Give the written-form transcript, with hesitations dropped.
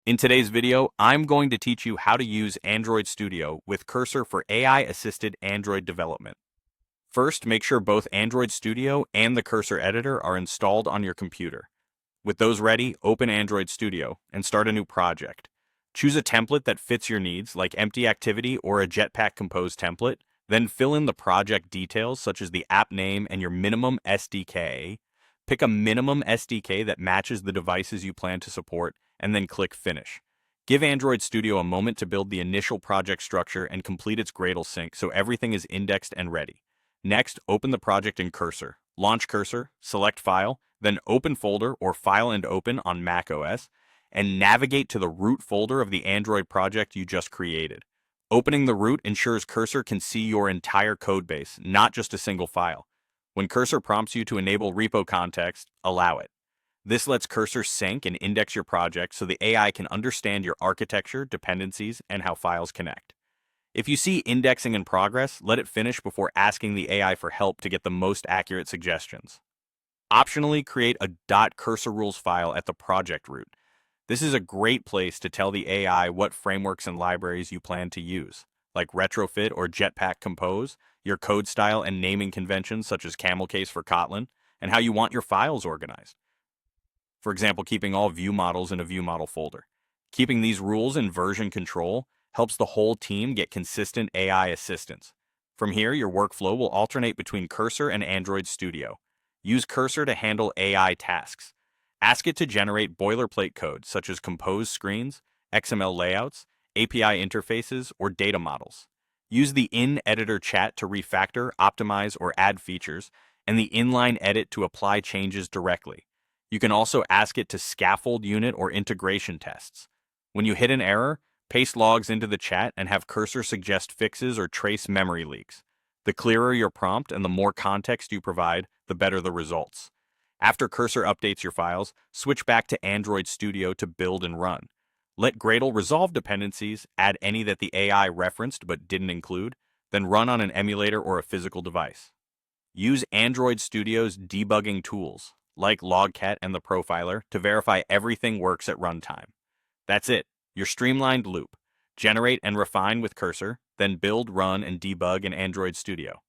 In today's video, I'm going to teach you how to use Android Studio with Cursor for AI-assisted Android development. First, make sure both Android Studio and the Cursor editor are installed on your computer. With those ready, open Android Studio and start a new project. Choose a template that fits your needs, like empty activity or a Jetpack Compose template, then fill in the project details such as the app name and your minimum SDK. Pick a minimum SDK that matches the devices you plan to support, and then click Finish. Give Android Studio a moment to build the initial project structure and complete its Gradle sync so everything is indexed and ready. Next, open the project in Cursor. Launch Cursor, select File, then Open Folder or File and Open on macOS, and navigate to the root folder of the Android project you just created. Opening the root ensures Cursor can see your entire codebase, not just a single file. When Cursor prompts you to enable repo context, allow it. This lets Cursor sync and index your project so the AI can understand your architecture, dependencies, and how files connect. If you see indexing in progress, let it finish before asking the AI for help to get the most accurate suggestions. Optionally, create a .cursorrules file at the project root. This is a great place to tell the AI what frameworks and libraries you plan to use, like Retrofit or Jetpack Compose, your code style and naming conventions such as CamelCase for Kotlin, and how you want your files organized. For example, keeping all view models in a view model folder. Keeping these rules in version control helps the whole team get consistent AI assistance. From here, your workflow will alternate between Cursor and Android Studio. Use Cursor to handle AI tasks. Ask it to generate boilerplate code such as compose screens, XML layouts, API interfaces, or data models. Use the in-editor chat to refactor, optimize, or add features, and the inline edit to apply changes directly. You can also ask it to scaffold unit or integration tests. When you hit an error, paste logs into the chat and have Cursor suggest fixes or trace memory leaks. The clearer your prompt and the more context you provide, the better the results. After Cursor updates your files, switch back to Android Studio to build and run. Let Gradle resolve dependencies, add any that the AI referenced but didn't include, then run on an emulator or a physical device. Use Android Studio's debugging tools, like Logcat and the Profiler, to verify everything works at runtime. That's it, your streamlined loop. Generate and refine with Cursor, then build, run, and debug in Android Studio.